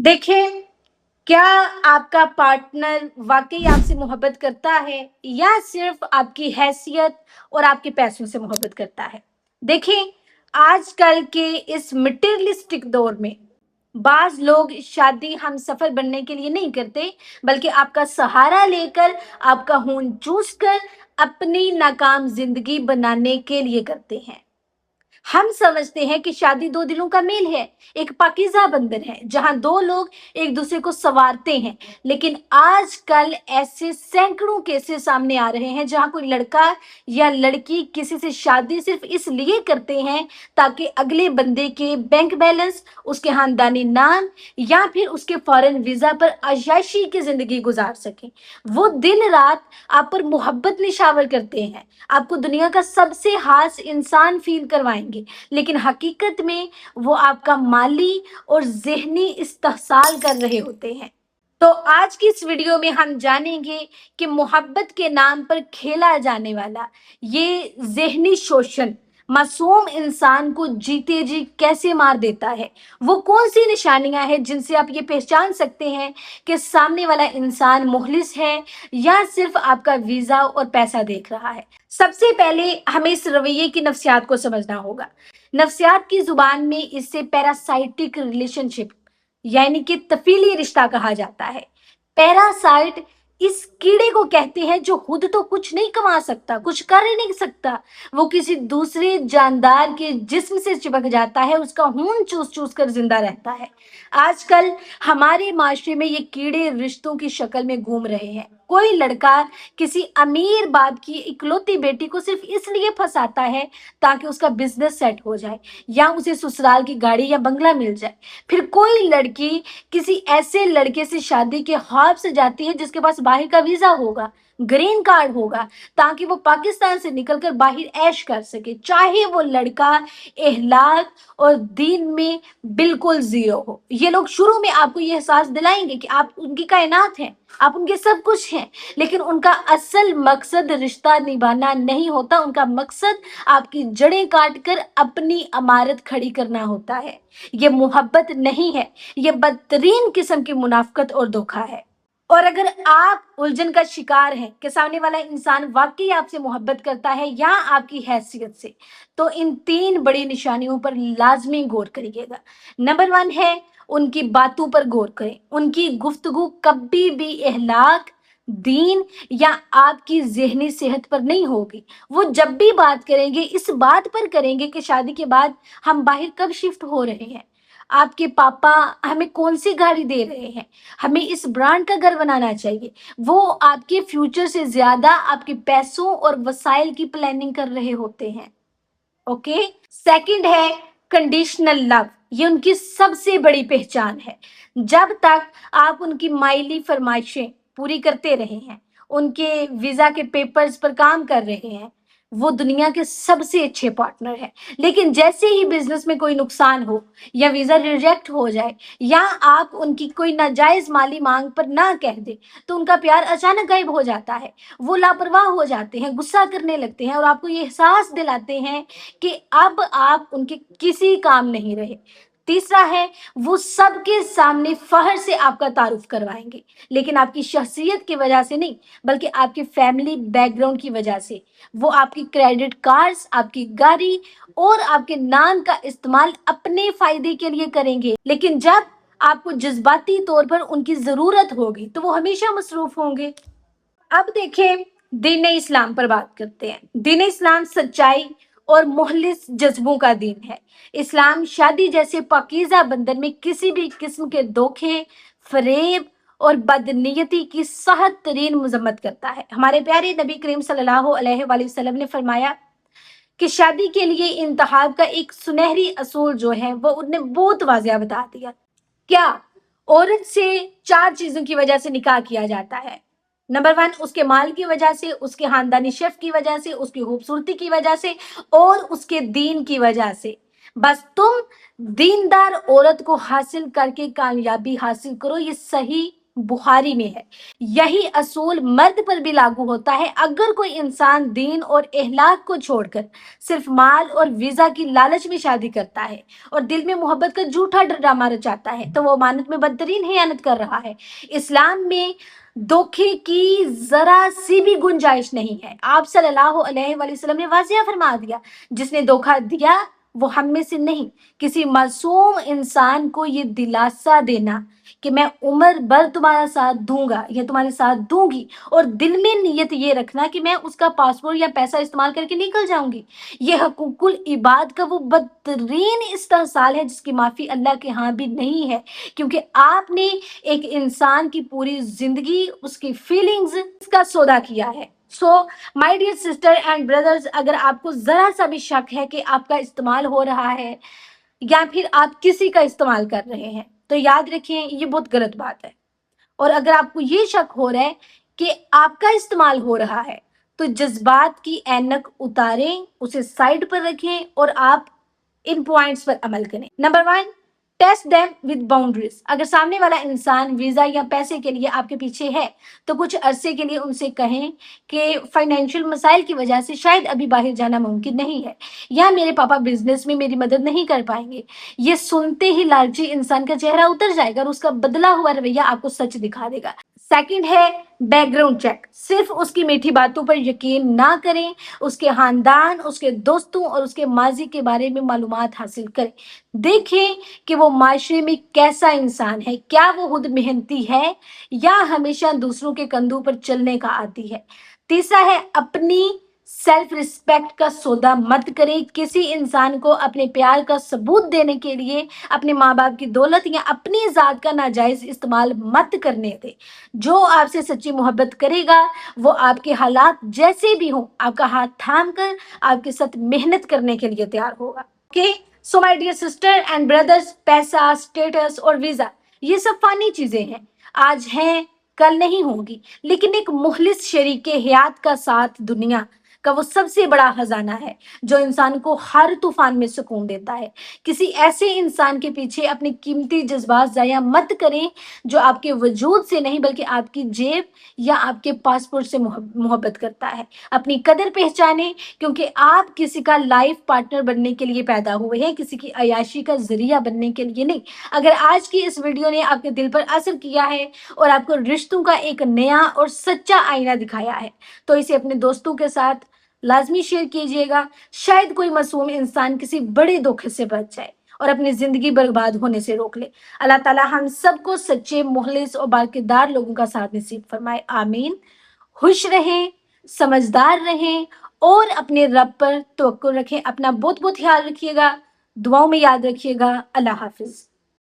देखें, क्या आपका पार्टनर वाकई आपसे मोहब्बत करता है या सिर्फ आपकी हैसियत और आपके पैसों से मोहब्बत करता है? देखें, आजकल के इस मटेरियलिस्टिक दौर में बाज लोग शादी हम सफर बनने के लिए नहीं करते, बल्कि आपका सहारा लेकर, आपका खून चूस कर अपनी नाकाम जिंदगी बनाने के लिए करते हैं। हम समझते हैं कि शादी दो दिलों का मेल है, एक पाकीज़ा बंधन है जहां दो लोग एक दूसरे को संवारते हैं। लेकिन आजकल ऐसे सैकड़ों केसेस सामने आ रहे हैं जहां कोई लड़का या लड़की किसी से शादी सिर्फ इसलिए करते हैं ताकि अगले बंदे के बैंक बैलेंस, उसके खानदानी नाम या फिर उसके फॉरेन वीजा पर आयाशी की जिंदगी गुजार सकें। वो दिन रात आप पर मोहब्बत निशावर करते हैं, आपको दुनिया का सबसे खास इंसान फील करवाएंगे, लेकिन हकीकत में वो आपका माली और ज़हनी इस्तेहसाल कर रहे होते हैं। तो आज की इस वीडियो में हम जानेंगे कि मोहब्बत के नाम पर खेला जाने वाला ये ज़हनी शोषण मासूम इंसान को जीते जी कैसे मार देता है। वो कौन सी निशानियां हैं जिनसे आप ये पहचान सकते हैं कि सामने वाला इंसान मुखलिस है या सिर्फ आपका वीजा और पैसा देख रहा है। सबसे पहले हमें इस रवैये की नफ्सियात को समझना होगा। नफ्सियात की जुबान में इसे पैरासाइटिक रिलेशनशिप यानी कि तफीली रिश्ता कहा जाता है। पैरासाइट इस कीड़े को कहते हैं जो खुद तो कुछ नहीं कमा सकता, कुछ कर ही नहीं सकता। वो किसी दूसरे जानदार के जिस्म से चिपक जाता है, उसका खून चूस चूस कर जिंदा रहता है। आजकल हमारे माशरे में ये कीड़े रिश्तों की शक्ल में घूम रहे हैं। कोई लड़का किसी अमीर बाप की इकलौती बेटी को सिर्फ इसलिए फंसाता है ताकि उसका बिजनेस सेट हो जाए या उसे ससुराल की गाड़ी या बंगला मिल जाए। फिर कोई लड़की किसी ऐसे लड़के से शादी के ख्वाब से जाती है जिसके पास बाहर का वीजा होगा, ग्रीन कार्ड होगा, ताकि वो पाकिस्तान से निकलकर बाहर ऐश कर सके, चाहे वो लड़का एहलाक और दीन में बिल्कुल जीरो हो। ये लोग शुरू में आपको ये एहसास दिलाएंगे कि आप उनकी कायनात हैं, आप उनके सब कुछ हैं, लेकिन उनका असल मकसद रिश्ता निभाना नहीं होता। उनका मकसद आपकी जड़ें काट कर अपनी इमारत खड़ी करना होता है। ये मोहब्बत नहीं है, ये बदतरीन किस्म की मुनाफकत और धोखा है। और अगर आप उलझन का शिकार हैं कि सामने वाला इंसान वाकई आपसे मोहब्बत करता है या आपकी हैसियत से, तो इन तीन बड़ी निशानियों पर लाजमी गौर करिएगा। नंबर 1 है, उनकी बातों पर गौर करें। उनकी गुफ्तगू कभी भी अहलाक, दीन या आपकी ज़हनी सेहत पर नहीं होगी। वो जब भी बात करेंगे इस बात पर करेंगे कि शादी के बाद हम बाहर कब शिफ्ट हो रहे हैं, आपके पापा हमें कौन सी गाड़ी दे रहे हैं, हमें इस ब्रांड का घर बनाना चाहिए। वो आपके फ्यूचर से ज्यादा आपके पैसों और वसाइल की प्लानिंग कर रहे होते हैं। ओके। सेकंड है कंडीशनल लव। ये उनकी सबसे बड़ी पहचान है। जब तक आप उनकी माइली फरमाइशें पूरी करते रहे हैं, उनके वीजा के पेपर्स पर काम कर रहे हैं, वो दुनिया के सबसे अच्छे पार्टनर हैं। लेकिन जैसे ही बिजनेस में कोई नुकसान हो या वीजा रिजेक्ट हो जाए या आप उनकी कोई नाजायज माली मांग पर ना कह दे, तो उनका प्यार अचानक गायब हो जाता है। वो लापरवाह हो जाते हैं, गुस्सा करने लगते हैं और आपको ये एहसास दिलाते हैं कि अब आप उनके किसी काम नहीं रहे। तीसरा है, वो सबके सामने फहर से आपका तारुफ करवाएंगे, लेकिन आपकी शख्सियत की वजह से नहीं, बल्कि आपकी फैमिली बैकग्राउंड की वजह से। वो आपकी क्रेडिट कार्ड्स, आपकी गाड़ी और आपके नाम का इस्तेमाल अपने फायदे के लिए करेंगे, लेकिन जब आपको जज्बाती तौर पर उनकी जरूरत होगी तो वो हमेशा मसरूफ होंगे। अब देखें, दीन इस्लाम पर बात करते हैं। दीन इस्लाम सच्चाई और मुखलिस जज्बों का दीन है। इस्लाम शादी जैसे पाकीज़ा बंधन में किसी भी किस्म के धोखे, फरेब और बदनीयती की सख्त तरीन मजम्मत करता है। हमारे प्यारे नबी करीम सल्लल्लाहु अलैहि वसल्लम ने फरमाया कि शादी के लिए इंतखाब का एक सुनहरी असूल जो है वो उन्होंने बहुत वाज़ेह बता दिया। क्या? औरत से 4 चीजों की वजह से निकाह किया जाता है। नंबर 1, उसके माल की वजह से, उसके खानदानी शेफ की वजह से, उसकी खूबसूरती की वजह से और उसके दीन की वजह से। बस तुम दीनदार औरत को हासिल करके कामयाबी हासिल करो, ये सही बुखारी में है। यही असूल मर्द पर भी लागू होता है। अगर कोई इंसान दीन और अखलाक को छोड़कर सिर्फ माल और वीजा की लालच में शादी करता है और दिल में मोहब्बत का झूठा ड्रामा रचाता है तो वो अमानत में बदतरीन हियानत कर रहा है। इस्लाम में धोखे की जरा सी भी गुंजाइश नहीं है। आप सल्लल्लाहु अलैहि वसल्लम ने वाज़िया फरमा दिया, जिसने धोखा दिया वो हम में से नहीं। किसी मासूम इंसान को ये दिलासा देना कि मैं उम्र भर तुम्हारा साथ दूंगा या तुम्हारे साथ दूंगी और दिल में नियत ये रखना कि मैं उसका पासपोर्ट या पैसा इस्तेमाल करके निकल जाऊंगी, ये हकूकुल इबाद का वो बदतरीन इस्तेहसाल है जिसकी माफी अल्लाह के यहाँ भी नहीं है, क्योंकि आपने एक इंसान की पूरी जिंदगी, उसकी फीलिंग्स का सौदा किया है। So my dear sister and brothers, अगर आपको जरा सा भी शक है कि आपका इस्तेमाल हो रहा है या फिर आप किसी का इस्तेमाल कर रहे हैं, तो याद रखिए ये बहुत गलत बात है। और अगर आपको ये शक हो रहा है कि आपका इस्तेमाल हो रहा है, तो जज्बात की ऐनक उतारें, उसे साइड पर रखें और आप इन पॉइंट्स पर अमल करें। Number 1, test them with boundaries. अगर सामने वाला इंसान वीजा या पैसे के लिए आपके पीछे है तो कुछ अरसे के लिए उनसे कहें कि फाइनेंशियल मसाइल की वजह से शायद अभी बाहर जाना मुमकिन नहीं है या मेरे पापा बिजनेस में मेरी मदद नहीं कर पाएंगे। ये सुनते ही लालची इंसान का चेहरा उतर जाएगा और उसका बदला हुआ रवैया आपको सच दिखा देगा। सेकंड है बैकग्राउंड चेक। सिर्फ उसकी मीठी बातों पर यकीन ना करें, उसके खानदान, उसके दोस्तों और उसके माजी के बारे में मालूमात हासिल करें। देखें कि वो माशरे में कैसा इंसान है, क्या वो खुद मेहनती है या हमेशा दूसरों के कंधों पर चलने का आदी है। तीसरा है अपनी सेल्फ रिस्पेक्ट का सौदा मत करें। किसी इंसान को अपने प्यार का सबूत देने के लिए अपने माँ बाप की दौलत या अपनी जात का नाजायज इस्तेमाल मत करने दे। जो आपसे सच्ची मोहब्बत करेगा वो आपके हालात जैसे भी हो आपका हाथ थाम कर आपके साथ मेहनत करने के लिए तैयार होगा। Okay, so my dear sister and brothers, पैसा, स्टेटस और वीजा ये सब फानी चीजें हैं, आज हैं कल नहीं होगी, लेकिन एक मुखलिस शरीके हयात का साथ दुनिया का वो सबसे बड़ा खजाना है जो इंसान को हर तूफान में सुकून देता है। किसी ऐसे इंसान के पीछे अपने कीमती जज्बात जाया मत करें जो आपके वजूद से नहीं बल्कि आपकी जेब या आपके पासपोर्ट से मोहब्बत करता है। अपनी कदर पहचाने, क्योंकि आप किसी का लाइफ पार्टनर बनने के लिए पैदा हुए हैं, किसी की अयाशी का जरिया बनने के लिए नहीं। अगर आज की इस वीडियो ने आपके दिल पर असर किया है और आपको रिश्तों का एक नया और सच्चा आईना दिखाया है तो इसे अपने दोस्तों के साथ लाजमी शेयर कीजिएगा। शायद कोई मासूम इंसान किसी बड़े धोखे से बच जाए और अपनी जिंदगी बर्बाद होने से रोक ले। अल्लाह ताला हम सबको सच्चे, मुखलिस और बाकिरदार लोगों का साथ नसीब फरमाए, आमीन। खुश रहें, समझदार रहें और अपने रब पर तवक्कुल रखें। अपना बहुत बहुत ख्याल रखिएगा, दुआओं में याद रखिएगा। अल्लाह हाफिज।